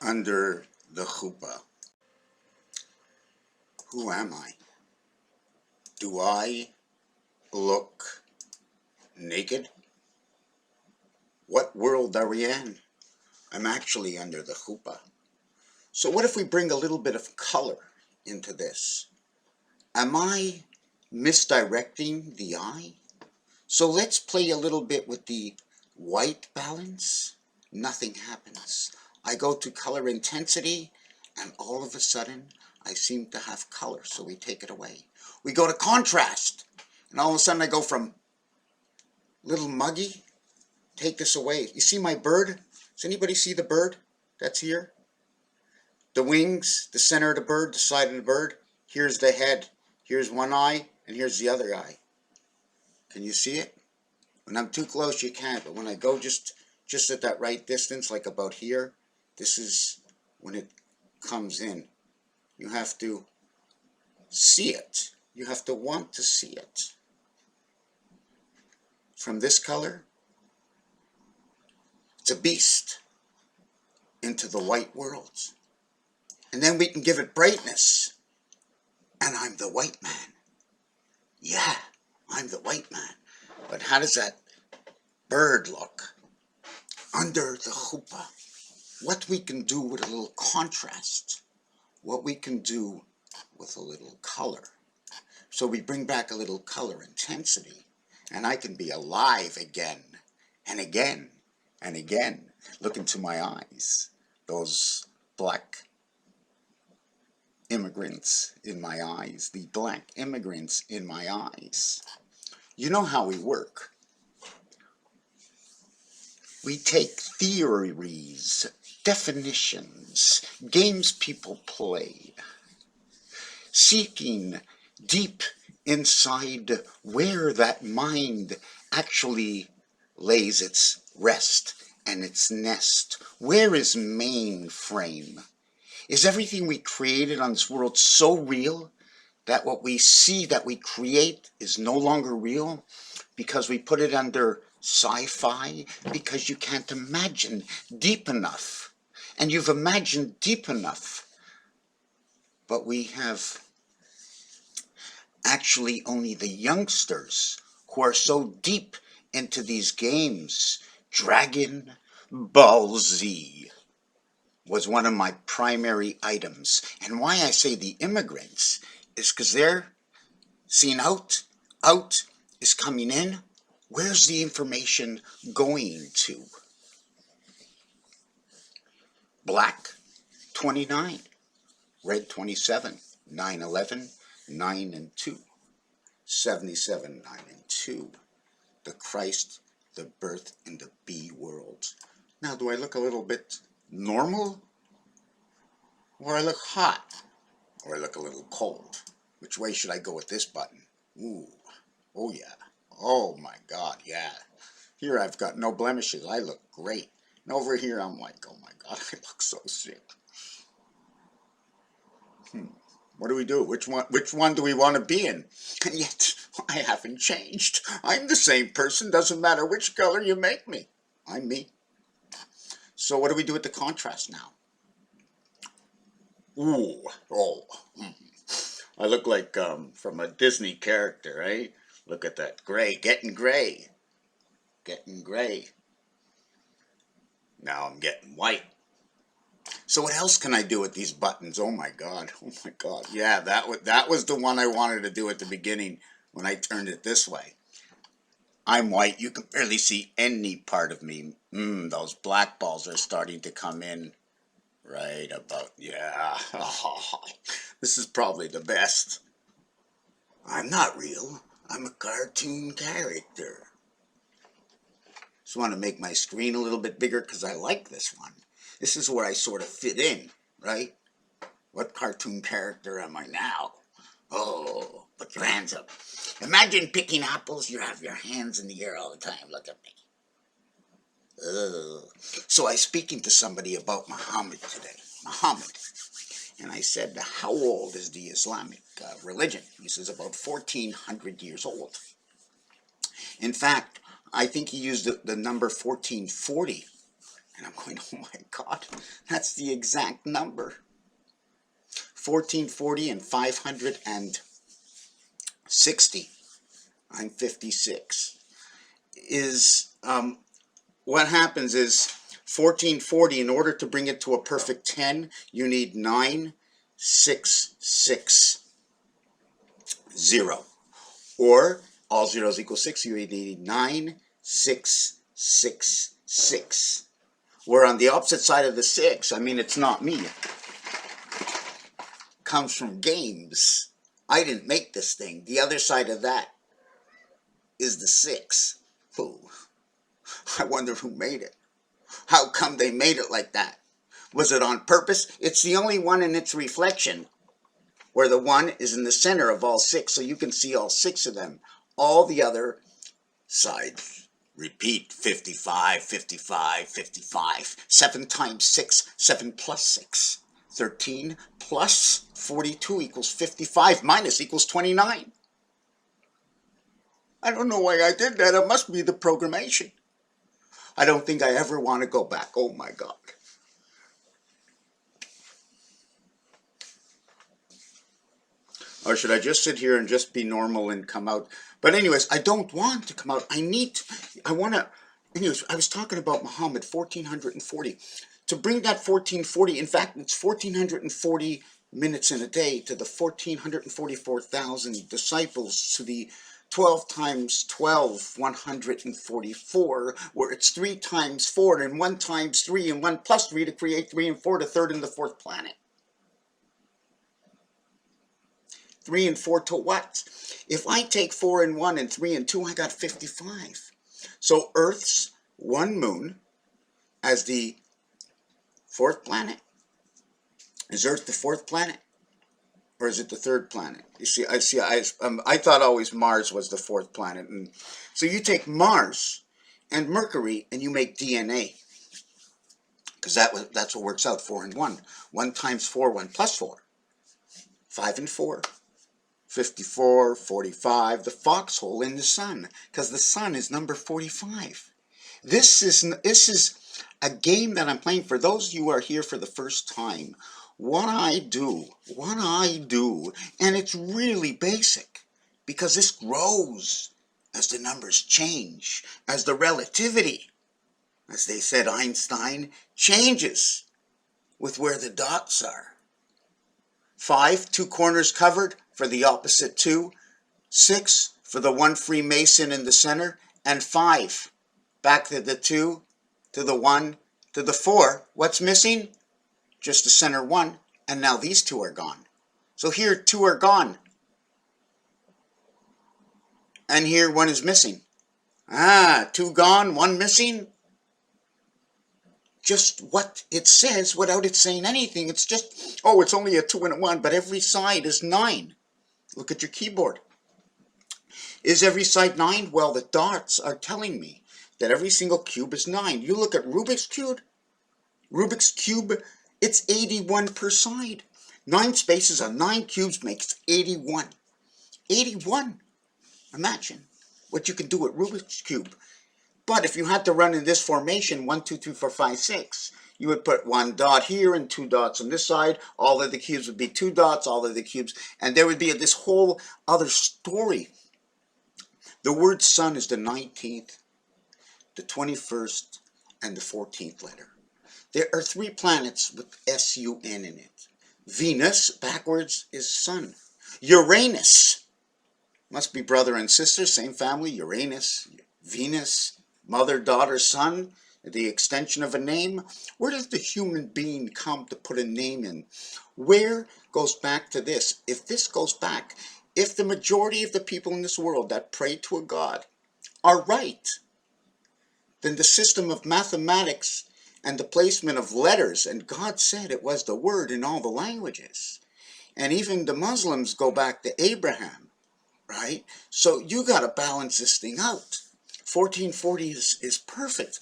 under the chuppah. Who am I? Do I look naked? What world are we in? I'm actually under the chuppah. So what if we bring a little bit of color into this? Am I misdirecting the eye? So let's play a little bit with the white balance. Nothing happens. I go to color intensity and all of a sudden I seem to have color, so we take it away. We go to contrast and all of a sudden I go from little muggy, take this away. You see my bird? Does anybody see the bird that's here? The wings, the center of the bird, the side of the bird. Here's the head. Here's one eye and here's the other eye. Can you see it? When I'm too close you can't, but when I go just at that right distance, like about here, this is when it comes in. You have to see it. You have to want to see it. From this color, it's a beast into the white world. And then we can give it brightness. And I'm the white man. Yeah, I'm the white man. But how does that bird look under the chuppah? What we can do with a little contrast. What we can do with a little color. So we bring back a little color intensity. And I can be alive again and again and again. Look into my eyes. Those black immigrants in my eyes. The black immigrants in my eyes. You know how we work. We take theories, definitions, games people play, seeking deep inside where that mind actually lays its rest and its nest. Where is mainframe? Is everything we created on this world so real that what we see that we create is no longer real because we put it under sci-fi? Because you can't imagine deep enough. And you've imagined deep enough. But we have actually only the youngsters who are so deep into these games. Dragon Ball Z was one of my primary items. And why I say the immigrants is because they're seen out is coming in. Where's the information going to? Black, 29. Red, 27. 9/11, 9 and 2. 77, 9 and 2. The Christ, the birth in the B world. Now, do I look a little bit normal? Or I look hot? Or I look a little cold? Which way should I go with this button? Ooh, oh yeah. Oh my God, yeah. Here I've got no blemishes. I look great. And over here I'm like, oh my God, I look so sick. What do we do? Which one do we want to be in? And yet, I haven't changed. I'm the same person. Doesn't matter which color you make me. I'm me. So what do we do with the contrast now? Ooh, oh. I look like from a Disney character, right? Look at that gray, getting gray. Getting gray. Now I'm getting white. So what else can I do with these buttons? Oh my God, oh my God. Yeah, that was the one I wanted to do at the beginning when I turned it this way. I'm white. You can barely see any part of me. Those black balls are starting to come in right about, yeah. This is probably the best. I'm not real. I'm a cartoon character. Just want to make my screen a little bit bigger because I like this one. This is where I sort of fit in, right? What cartoon character am I now? Oh, put your hands up. Imagine picking apples. You have your hands in the air all the time. Look at me. So I was speaking to somebody about Muhammad today. Muhammad. And I said, how old is the Islamic religion? He says about 1,400 years old. In fact, I think he used the number 1440. And I'm going, oh my God, that's the exact number. 1440 and 560. I'm 56. Is what happens is 1440, in order to bring it to a perfect 10, you need 9660. Or all zeros equal 6, you need 9666. We're on the opposite side of the 6. I mean, it's not me. It comes from games. I didn't make this thing. The other side of that is the 6. Ooh. I wonder who made it. How come they made it like that? Was it on purpose? It's the only one in its reflection, where the 1 is in the center of all 6, so you can see all 6 of them. All the other sides repeat. 55, 55, 55. 7 times 6, 7 plus 6. 13 plus 42 equals 55, minus equals 29. I don't know why I did that. It must be the programmation. I don't think I ever want to go back. Oh my God. Or should I just sit here and just be normal and come out? But anyways, I don't want to come out. Anyways, I was talking about Muhammad, 1440. To bring that 1440, in fact, it's 1440 minutes in a day to the 1444,000 disciples, to the 12 times 12, 144, where it's 3 times 4 and 1 times 3 and 1 plus 3 to create 3 and 4, the third and the fourth planet. 3 and 4 to what? If I take 4 and 1 and 3 and 2, I got 55. So Earth's one moon as the fourth planet. Is Earth the fourth planet? Or is it the third planet? You see, I thought always Mars was the fourth planet. And so you take Mars and Mercury and you make DNA. Because that's what works out, 4 and 1. 1 times 4, 1 plus 4. 5 and 4. 54, 45, the foxhole in the sun, because the sun is number 45. This is a game that I'm playing. For those of you who are here for the first time, what I do, and it's really basic, because this grows as the numbers change, as the relativity, as they said, Einstein, changes with where the dots are. 5, 2 corners covered for the opposite 2, 6 for the 1 Freemason in the center, and 5 back to the 2, to the 1, to the 4. What's missing? Just the center 1, and now these 2 are gone. So here 2 are gone, and here 1 is missing. 2 gone, 1 missing. Just what it says without it saying anything. It's just, oh, it's only a 2 and a 1, but every side is 9. Look at your keyboard. Is every side 9? Well, the dots are telling me that every single cube is 9. You look at Rubik's Cube. Rubik's Cube, it's 81 per side. 9 spaces on 9 cubes makes 81. 81. Imagine what you can do with Rubik's Cube. But if you had to run in this formation, 1, 2, 3, 4, 5, 6, you would put 1 dot here and 2 dots on this side. All of the cubes would be 2 dots, all of the cubes, and there would be this whole other story. The word sun is the 19th, the 21st, and the 14th letter. There are 3 planets with S-U-N in it. Venus, backwards, is sun. Uranus, must be brother and sister, same family, Uranus, Venus, mother, daughter, son, the extension of a name. Where does the human being come to put a name in? Where goes back to this? If this goes back, if the majority of the people in this world that pray to a God are right, then the system of mathematics and the placement of letters, and God said it was the word in all the languages. And even the Muslims go back to Abraham, right? So you got to balance this thing out. 1440 is perfect.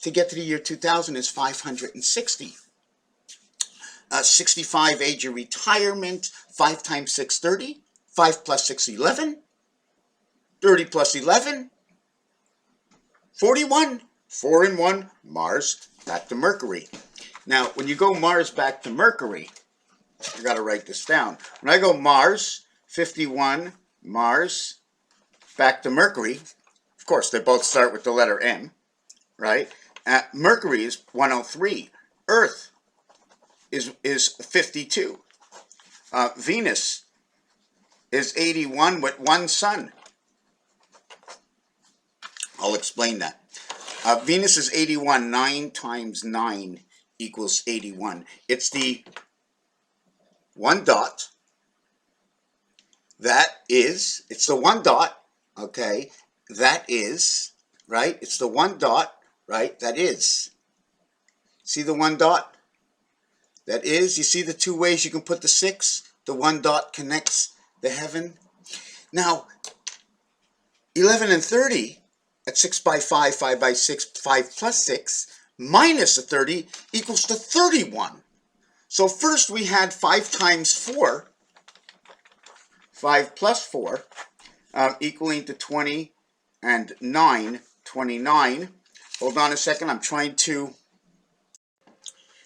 To get to the year 2000 is 560. 65 age of retirement, 5 times 6, 30. 5 plus 6, 11. 30 plus 11, 41. 4 and 1, Mars back to Mercury. Now, when you go Mars back to Mercury, you got to write this down. When I go Mars, 51, Mars, back to Mercury, of course, they both start with the letter M, right? Mercury is 103. Earth is 52. Venus is 81 with one sun. I'll explain that. Venus is 81. 9 times 9 equals 81. It's the one dot. It's the one dot, okay? That is, right? It's the one dot, right? That is. See the one dot? That is. You see the two ways you can put the 6? The one dot connects the heaven. Now, 11 and 30, at 6 by 5, 5 by 6, 5 plus 6, minus the 30 equals to 31. So first we had 5 times 4, 5 plus 4, equaling to 20 and 9, 29. Hold on a second, I'm trying to...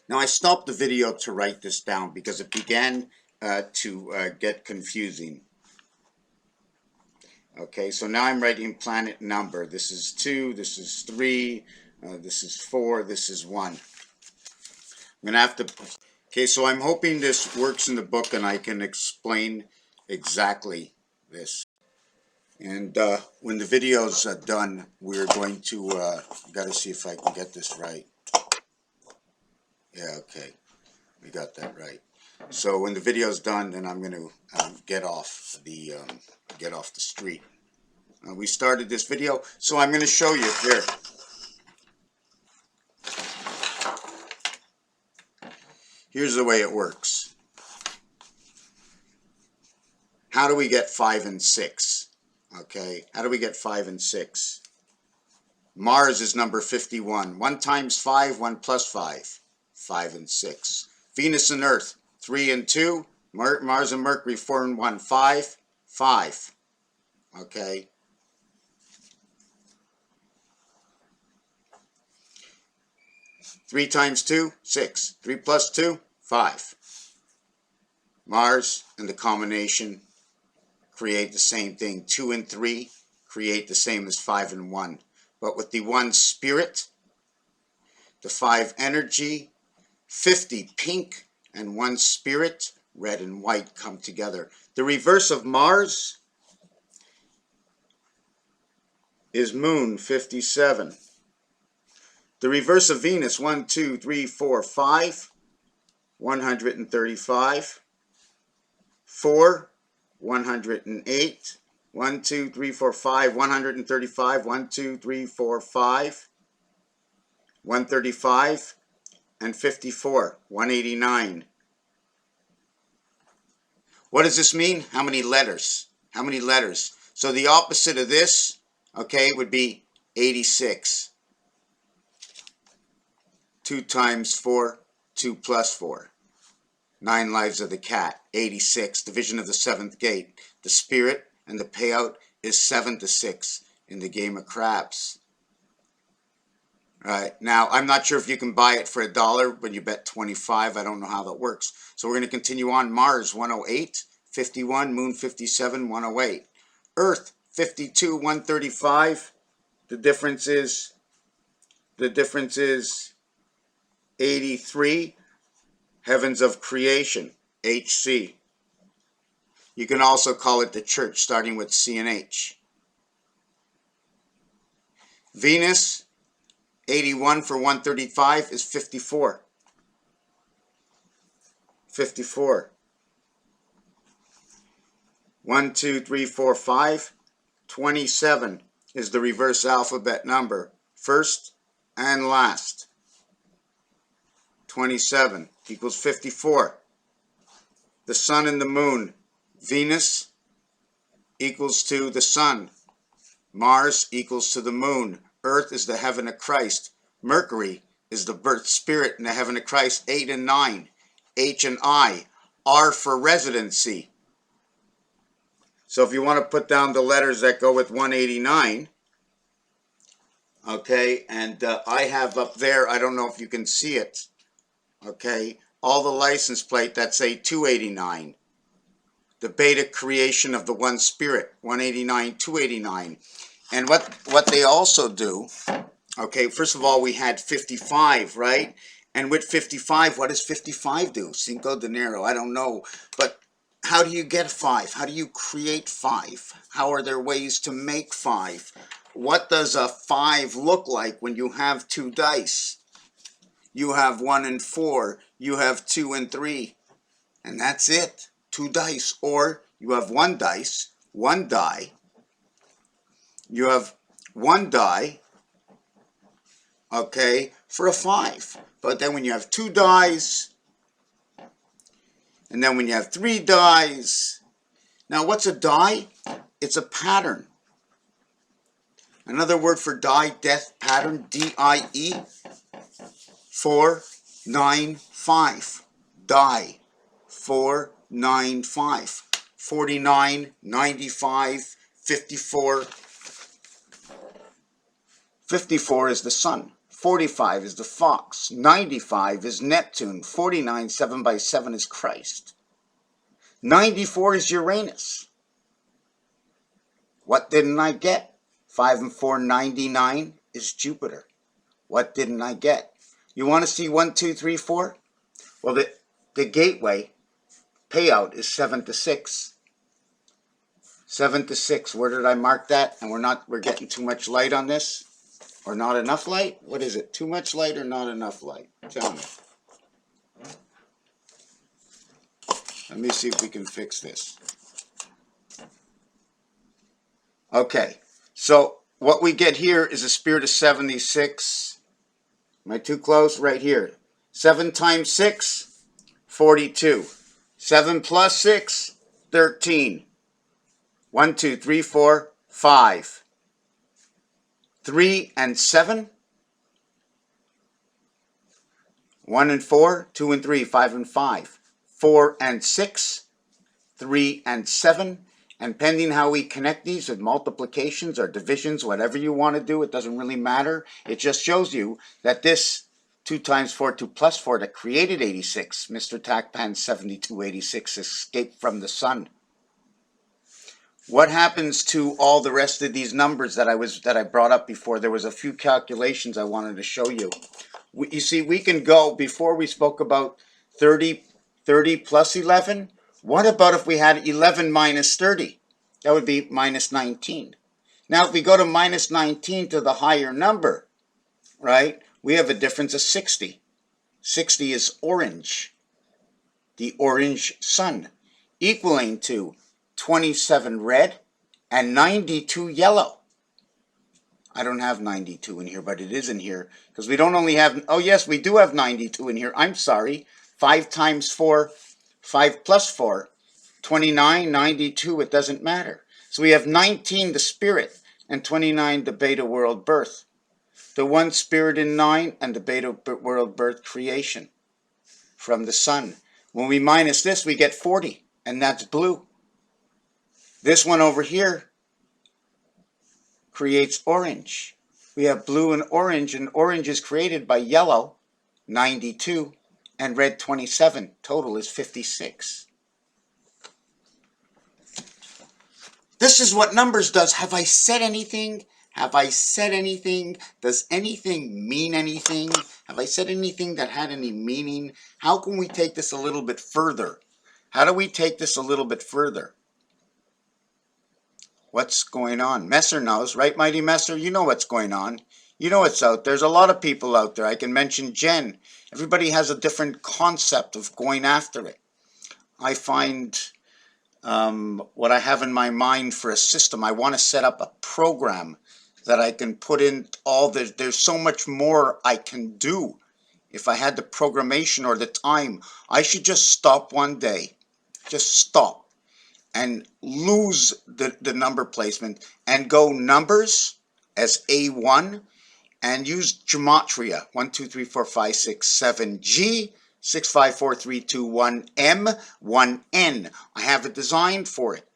Now I stopped the video to write this down because it began to get confusing. Okay, so now I'm writing planet number. This is 2, this is 3, this is 4, this is 1. I'm going to have to... Okay, so I'm hoping this works in the book and I can explain exactly this. And when the video's done, we're going to... got to see if I can get this right. Yeah, okay. We got that right. So when the video's done, then I'm going to get off the street. We started this video, so I'm going to show you here. Here's the way it works. How do we get 5 and 6? Okay, how do we get 5 and 6? Mars is number 51. 1 times 5, 1 plus 5. 5 and 6. Venus and Earth, 3 and 2. Mars and Mercury, 4 and 1. 5, 5. Okay. Three times 2, 6. 3 plus 2, 5. Mars and the combination create the same thing. 2 and 3 create the same as 5 and 1. But with the 1 spirit, the 5 energy, 50 pink, and 1 spirit, red and white, come together. The reverse of Mars is Moon, 57. The reverse of Venus, 1, 2, 3, 4, 5, 135. 4, 108. 1, 2, 3, 4, 5, 135. 1, 2, 3, 4, 5, 135. And 54, 189. What does this mean? How many letters? How many letters? So the opposite of this, okay, would be 86. 2 times 4, 2 plus 4. 9 lives of the cat, 86. Division of the 7th gate. The spirit and the payout is 7 to 6 in the game of craps. Right, now I'm not sure if you can buy it for $1 when you bet 25. I don't know how that works. So we're going to continue on. Mars 108, 51, Moon 57, 108. Earth 52, 135. The difference is 83. Heavens of Creation, HC. You can also call it the church, starting with C and H. Venus 81 for 135 is 54. 54. 1, 2, 3, 4, 5. 27 is the reverse alphabet number. First and last. 27 equals 54. The sun and the moon. Venus equals to the sun. Mars equals to the moon. Earth is the heaven of Christ. Mercury is the birth spirit in the heaven of Christ. 8 and 9. H and I. R for residency. So if you want to put down the letters that go with 189, Okay, and I have up there, I don't know if you can see it, okay, all the license plate that say 289. The beta creation of the one spirit, 189, 289. And what they also do, okay, first of all, we had 55, right? And with 55, what does 55 do? Cinco dinero, I don't know. But how do you get 5? How do you create 5? How are there ways to make 5? What does a 5 look like when you have 2 dice? You have 1 and 4. You have 2 and 3. And that's it. 2 dice. Or you have 1 dice, 1 die. You have 1 die, okay, for a 5. But then when you have 2 dies, and then when you have 3 dies, now what's a die? It's a pattern. Another word for die, death pattern, D-I-E, 4, 9, 5. Die, 4, 9, 5. 49, 95, 54. 54 is the sun. 45 is the fox. 95 is Neptune. 49, 7 by 7 is Christ. 94 is Uranus. What didn't I get? 5 and 4, 99 is Jupiter. What didn't I get? You want to see 1, 2, 3, 4? Well, the gateway payout is 7 to 6. 7 to 6. Where did I mark that? And we're getting too much light on this? Or not enough light? What is it? Too much light or not enough light? Tell me. Let me see if we can fix this. Okay, so what we get here is a spirit of 76. Am I too close? Right here. 7 times 6, 42. 7 plus 6, 13. 1, 2, 3, 4, 5. 3 and 7. 1 and 4, 2 and 3, 5 and 5. 4 and 6, 3 and 7. And pending how we connect these with multiplications or divisions, whatever you want to do, it doesn't really matter. It just shows you that this 2 times 4, 2 plus 4 that created 86, Mr. Tacpan 7286, escaped from the sun. What happens to all the rest of these numbers that I brought up before? There was a few calculations I wanted to show you. You see, we can go, before we spoke about 30 plus 11. What about if we had 11 minus 30? That would be minus 19. Now, if we go to minus 19 to the higher number, right, we have a difference of 60. 60 is orange, the orange sun, equaling to 27 red and 92 yellow. I don't have 92 in here, but it is in here because we don't only have, oh yes, we do have 92 in here. I'm sorry. 5 times 4, 5 plus 4, 29, 92, it doesn't matter. So we have 19, the spirit, and 29, the beta world birth. The one spirit in 9 and the beta world birth creation from the sun. When we minus this, we get 40, and that's blue. This one over here creates orange. We have blue and orange is created by yellow, 92, and red, 27. Total is 56. This is what numbers does. Have I said anything? Have I said anything? Does anything mean anything? Have I said anything that had any meaning? How can we take this a little bit further? How do we take this a little bit further? What's going on? Messer knows, right, Mighty Messer? You know what's going on. You know what's out there. There's a lot of people out there. I can mention Jen. Everybody has a different concept of going after it. I find what I have in my mind for a system, I want to set up a program that I can put in all the, there's so much more I can do. If I had the programmation or the time, I should just stop one day. Just stop. And lose the number placement and go numbers as A1 and use gematria 1, 2, 3, 4, 5, 6, 7 G 6, 5, 4, 3, 2, 1 M 1 N. I have it designed for it.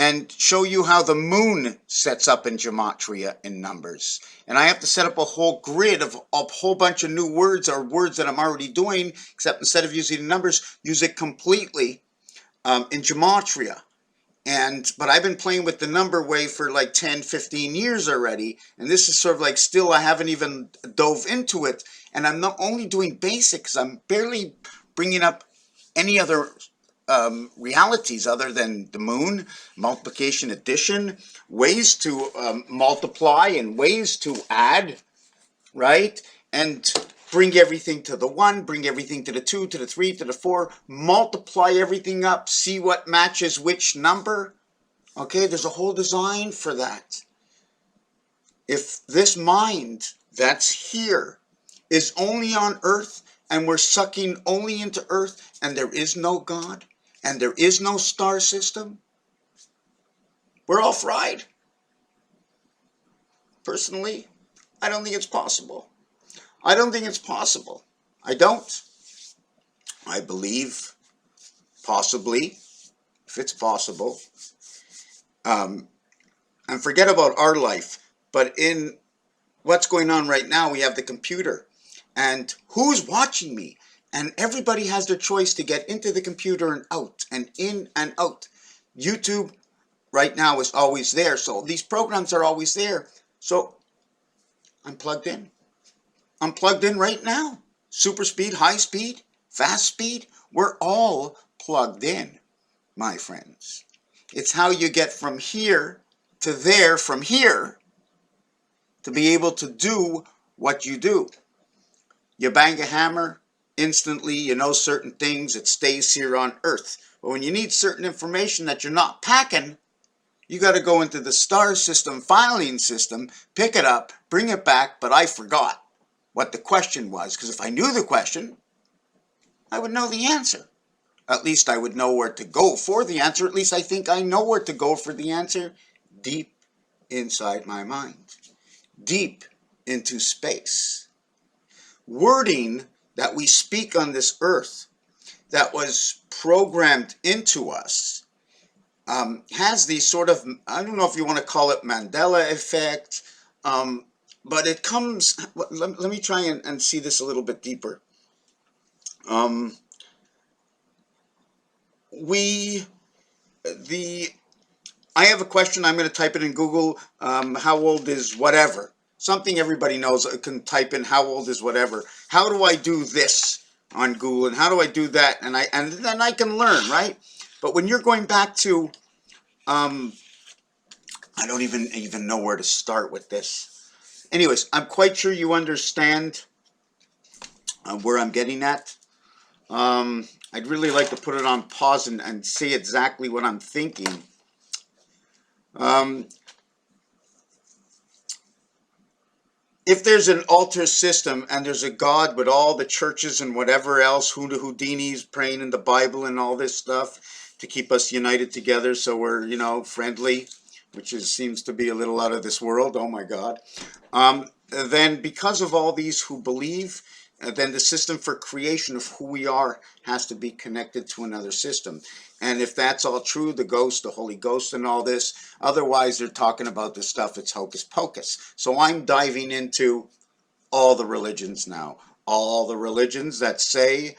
and show you how the moon sets up in gematria in numbers. And I have to set up a whole grid of a whole bunch of new words, or words that I'm already doing, except instead of using numbers, use it completely in gematria. But I've been playing with the number wave for like 10, 15 years already, and this is sort of like, still I haven't even dove into it, and I'm not only doing basics, I'm barely bringing up any other realities other than the moon, multiplication, addition, ways to multiply and ways to add, right? And bring everything to the 1, bring everything to the 2, to the 3, to the 4, multiply everything up, see what matches which number. Okay, there's a whole design for that. If this mind that's here is only on Earth, and we're sucking only into Earth, and there is no God, and there is no star system, we're all fried. Personally, I don't think it's possible. I don't think it's possible. I don't. I believe, possibly, if it's possible, and forget about our life, but in what's going on right now, we have the computer, and who's watching me? And everybody has their choice to get into the computer and out, and in and out. YouTube right now is always there, so these programs are always there. So I'm plugged in. I'm plugged in right now. Super speed, high speed, fast speed, we're all plugged in, my friends. It's how you get from here to there from here to be able to do what you do. You bang a hammer, instantly you know certain things, it stays here on Earth. But when you need certain information that you're not packing, you got to go into the star system filing system, pick it up, bring it back, but I forgot what the question was, because if I knew the question, I would know the answer. At least I would know where to go for the answer. At least I think I know where to go for the answer deep inside my mind, deep into space. Wording that we speak on this earth that was programmed into us has these sort of, I don't know if you want to call it Mandela effect, but it comes, let me try and see this a little bit deeper. I have a question, I'm going to type it in Google, how old is whatever? Something everybody knows, can type in how old is whatever. How do I do this on Google, and how do I do that? And then I can learn, right? But when you're going back to, I don't even know where to start with this. Anyways, I'm quite sure you understand where I'm getting at. I'd really like to put it on pause and say exactly what I'm thinking. If there's an altar system and there's a God with all the churches and whatever else, Houdinis praying in the Bible and all this stuff to keep us united together so we're, you know, friendly, which seems to be a little out of this world, oh my God, then because of all these who believe, then the system for creation of who we are has to be connected to another system. And if that's all true, the ghost, the Holy Ghost and all this, otherwise they're talking about this stuff, it's hocus pocus. So I'm diving into all the religions now. All the religions that say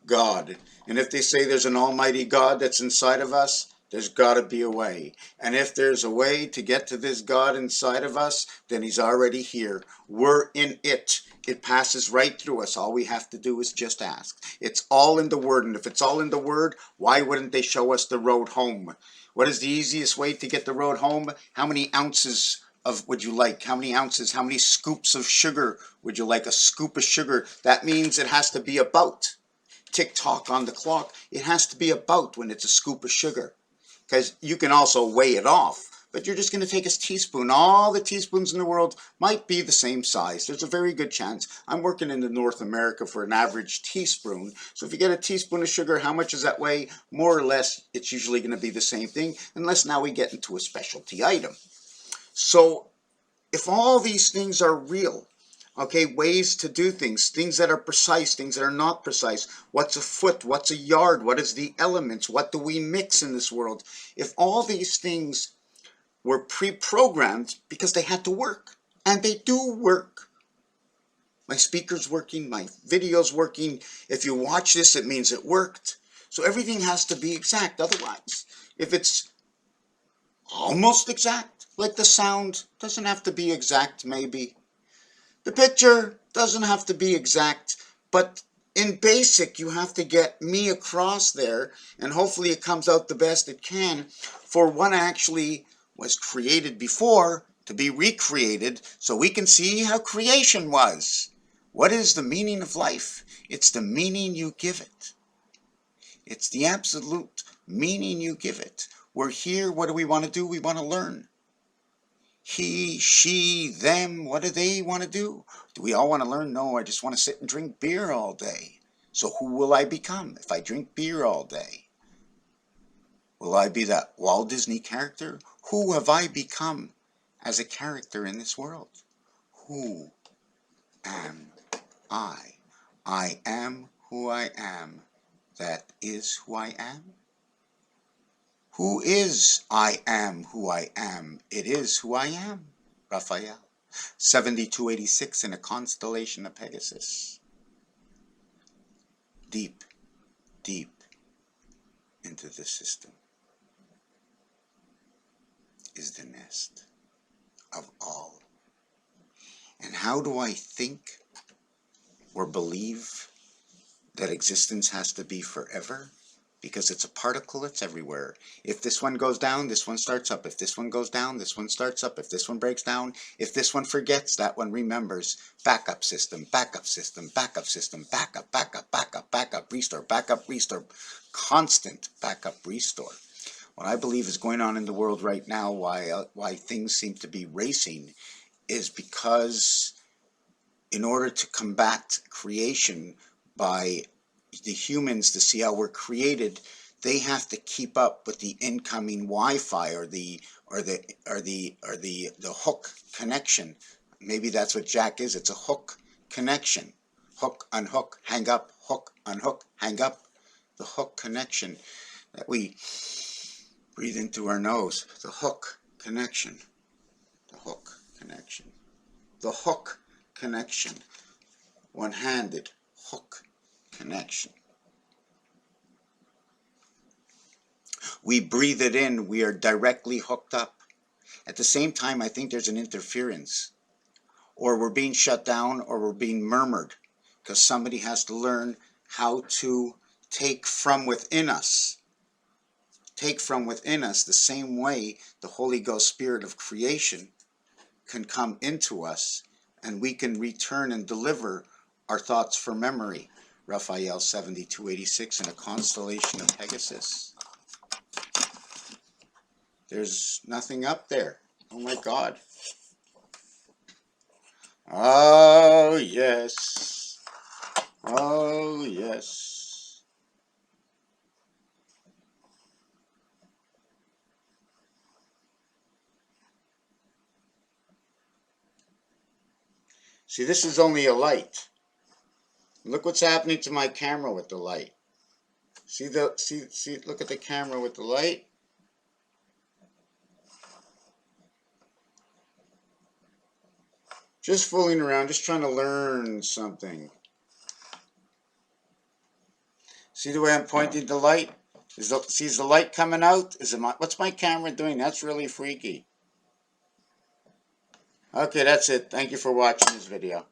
God. And if they say there's an almighty God that's inside of us, there's got to be a way. And if there's a way to get to this God inside of us, then he's already here. We're in it. It passes right through us. All we have to do is just ask. It's all in the Word. And if it's all in the Word, why wouldn't they show us the road home? What is the easiest way to get the road home? How many ounces of would you like? How many ounces? How many scoops of sugar would you like? A scoop of sugar. That means it has to be about. Tick-tock on the clock. It has to be about when it's a scoop of sugar. Because you can also weigh it off, but you're just going to take a teaspoon. All the teaspoons in the world might be the same size. There's a very good chance. I'm working in North America for an average teaspoon. So if you get a teaspoon of sugar, how much does that weigh? More or less, it's usually going to be the same thing, unless now we get into a specialty item. So if all these things are real, Okay, ways to do things, things that are precise, things that are not precise. What's a foot? What's a yard? What is the elements? What do we mix in this world? If all these things were pre-programmed because they had to work, and they do work. My speaker's working, my video's working. If you watch this, it means it worked. So everything has to be exact. Otherwise, if it's almost exact, like the sound doesn't have to be exact, maybe. The picture doesn't have to be exact, but in basic, you have to get me across there, and hopefully it comes out the best it can for what actually was created before to be recreated so we can see how creation was. What is the meaning of life? It's the meaning you give it. It's the absolute meaning you give it. We're here, what do we want to do? We want to learn. He, she, them, what do they want to do? Do we all want to learn? No, I just want to sit and drink beer all day. So who will I become if I drink beer all day? Will I be that Walt Disney character? Who have I become as a character in this world? Who am I? I am who I am. That is who I am. Who is I am who I am? It is who I am. Raphael. 7286 in a constellation of Pegasus. Deep, deep into the system is the nest of all. And how do I think or believe that existence has to be forever? Because it's a particle, it's everywhere. If this one goes down, this one starts up. If this one goes down, this one starts up. If this one breaks down, if this one forgets, that one remembers. Backup system, backup system, backup system, backup, backup, backup, backup, restore, backup, restore. Constant backup, restore. What I believe is going on in the world right now, why things seem to be racing, is because in order to combat creation by the humans to see how we're created, they have to keep up with the incoming Wi-Fi or the hook connection. Maybe that's what Jack is. It's a hook connection. Hook, unhook, hang up, hook, unhook, hang up. The hook connection that we breathe into our nose. The hook connection. The hook connection. The hook connection. One-handed hook connection. We breathe it in, we are directly hooked up. At the same time, I think there's an interference. Or we're being shut down, or we're being murmured. Because somebody has to learn how to take from within us. Take from within us the same way the Holy Ghost Spirit of creation can come into us, and we can return and deliver our thoughts for memory. Raphael 7286 in a constellation of Pegasus. There's nothing up there. Oh my God. Oh yes. Oh yes. See, this is only a light. Look what's happening to my camera with the light. See, look at the camera with the light. Just fooling around, just trying to learn something. See the way I'm pointing the light? See the light coming out? What's my camera doing? That's really freaky. Okay, that's it. Thank you for watching this video.